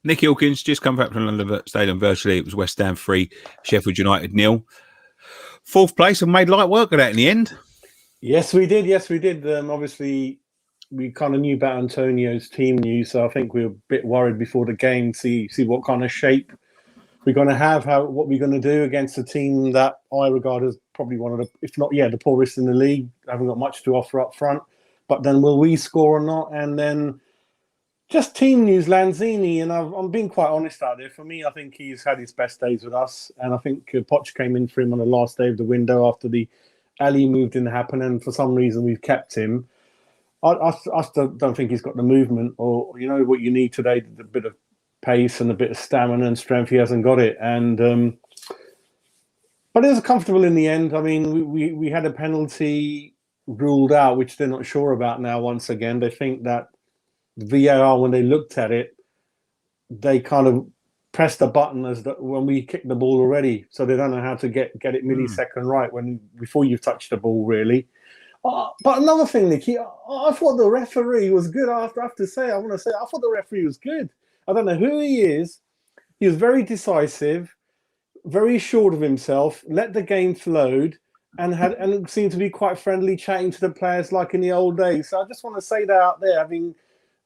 Nick Ilkins just come back from London Stadium virtually. It was West Ham 3, Sheffield United 0. Fourth place and made light work of that in the end. Yes, we did. Obviously, we kind of knew about Antonio's team news, so I think we were a bit worried before the game. See what kind of shape we're going to have, what we're going to do against a team that I regard as probably one of the, if not, the poorest in the league. Haven't got much to offer up front. But then will we score or not? And then just team news, Lanzini, and I'm being quite honest out there. For me, I think he's had his best days with us, and I think Poch came in for him on the last day of the window after the Ali move didn't happen, and for some reason we've kept him. I still don't think he's got the movement or what you need today, a bit of pace and a bit of stamina and strength. He hasn't got it, and but it was comfortable in the end. I mean, we had a penalty ruled out, which they're not sure about now. Once again, they think that the VAR, when they looked at it, they kind of pressed the button when we kicked the ball already, so they don't know how to get it millisecond right before you've touched the ball, really. But another thing, Nicky, I thought the referee was good. I thought the referee was good. I don't know who he is. He was very decisive, very assured of himself, let the game flowed, and seemed to be quite friendly, chatting to the players like in the old days. So I just want to say that out there, having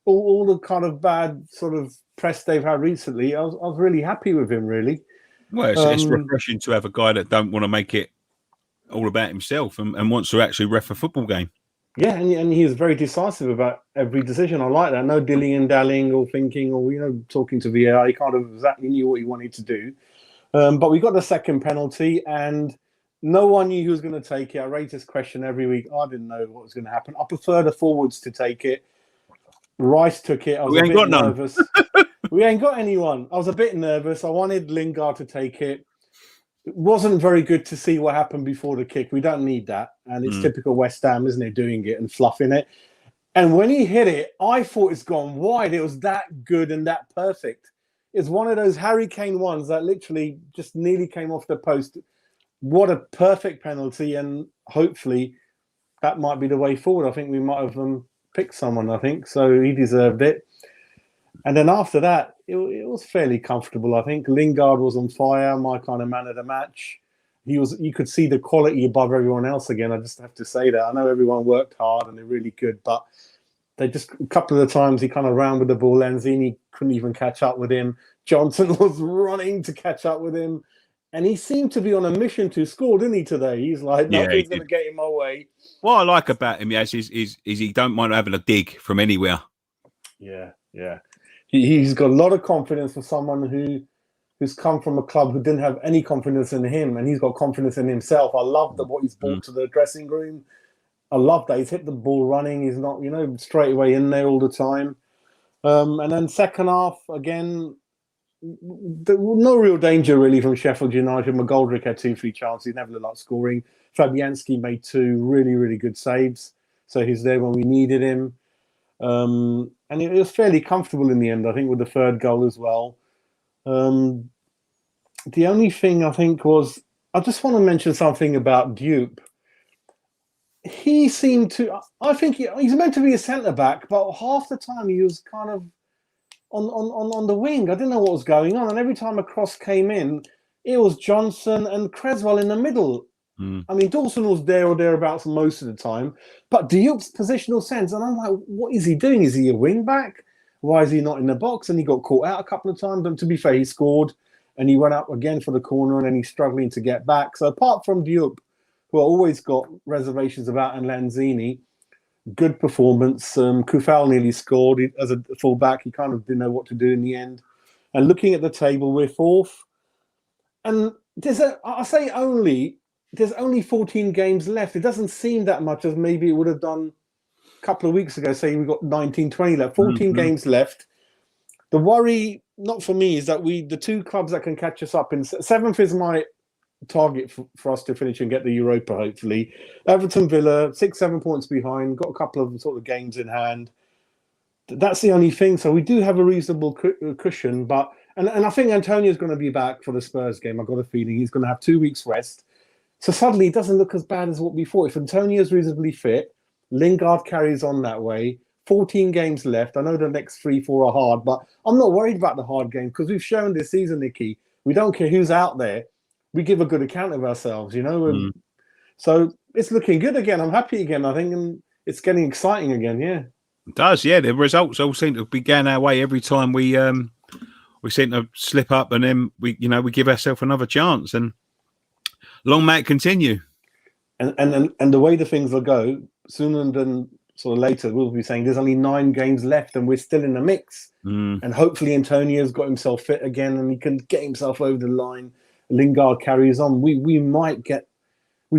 all the kind of bad sort of press they've had recently, I was really happy with him, really. Well, it's refreshing to have a guy that don't want to make it all about himself and wants to actually ref a football game. Yeah, and he was very decisive about every decision. I like that. No dilly and dallying or thinking or, talking to VAR. He kind of exactly knew what he wanted to do. But we got the second penalty and no one knew who was going to take it. I raise this question every week. I didn't know what was going to happen. I prefer the forwards to take it. Rice took it. I was a bit nervous. We ain't got anyone. I was a bit nervous. I wanted Lingard to take it. It wasn't very good to see what happened before the kick. We don't need that. And it's typical West Ham, isn't it, doing it and fluffing it. And when he hit it, I thought it's gone wide. It was that good and that perfect. It's one of those Harry Kane ones that literally just nearly came off the post. What a perfect penalty. And hopefully that might be the way forward. I think we might have picked someone, I think. So he deserved it. And then after that, it was fairly comfortable. I think Lingard was on fire, my kind of man of the match. You could see the quality above everyone else again. I just have to say that. I know everyone worked hard and they're really good, but they just a couple of the times he kind of ran with the ball. Lanzini couldn't even catch up with him. Johnson was running to catch up with him. And he seemed to be on a mission to score, didn't he, today? He's like, nothing's going to get in my way. What I like about him, yes, is he don't mind having a dig from anywhere. Yeah. He's got a lot of confidence for someone who's come from a club who didn't have any confidence in him, and he's got confidence in himself. I love what he's brought to the dressing room. I love that. He's hit the ball running. He's not, straight away in there all the time. And then second half, again, no real danger really from Sheffield United. McGoldrick had 2-3 chances. He never looked like scoring. Fabianski made 2 really, really good saves. So he's there when we needed him. And it was fairly comfortable in the end, I think, with the third goal as well. The only thing I think was, I just want to mention something about Diop. He seemed to, I think he's meant to be a centre-back, but half the time he was kind of on the wing. I didn't know what was going on. And every time a cross came in, it was Johnson and Creswell in the middle. I mean, Dawson was there or thereabouts most of the time, but Diop's positional sense, and I'm like, what is he doing? Is he a wing back? Why is he not in the box? And he got caught out a couple of times. And to be fair, he scored and he went up again for the corner and then he's struggling to get back. So apart from Diop, who I always got reservations about, and Lanzini, good performance. Kufal nearly scored. As a full-back, he kind of didn't know what to do in the end. And looking at the table, we're fourth. And there's only 14 games left. It doesn't seem that much as maybe it would have done a couple of weeks ago, saying we've got 19, 20 left. 14 games left. The worry, not for me, is that the 2 clubs that can catch us up in 7th is my target for us to finish and get the Europa, hopefully. Everton, Villa, 6-7 points behind, got a couple of sort of games in hand. That's the only thing. So we do have a reasonable cushion, but and I think Antonio's going to be back for the Spurs game. I've got a feeling he's going to have 2 weeks rest. So suddenly it doesn't look as bad as what we thought. If Antonio's reasonably fit, Lingard carries on that way, 14 games left. I know the next 3-4 are hard, but I'm not worried about the hard game because we've shown this season, Nicky, we don't care who's out there. We give a good account of ourselves, you know. So it's looking good again. I'm happy again. I think it's getting exciting again. Yeah, it does. Yeah, the results all seem to be going our way every time we seem to slip up, and then we give ourselves another chance, and long may it continue. And the way the things will go, sooner than sort of later, we'll be saying there's only 9 games left, and we're still in the mix. And hopefully Antonio's got himself fit again, and he can get himself over the line. Lingard carries on. We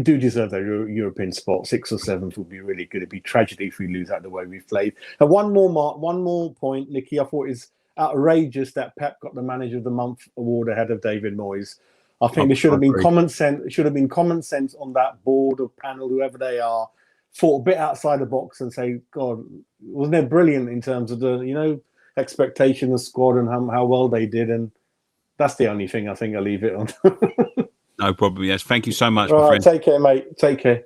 do deserve that European spot. 6th or 7th would be really good. It'd be tragedy if we lose out the way we've played. And one more point, Nicky. I thought it's outrageous that Pep got the Manager of the Month award ahead of David Moyes. I think there should have been common sense. It should have been common sense on that board or panel, whoever they are, thought a bit outside the box and say, God, wasn't it brilliant in terms of the expectation of the squad and how well they did? And that's the only thing I think I'll leave it on. No problem. Yes. Thank you so much, All my right, friend. take care, mate. Take care.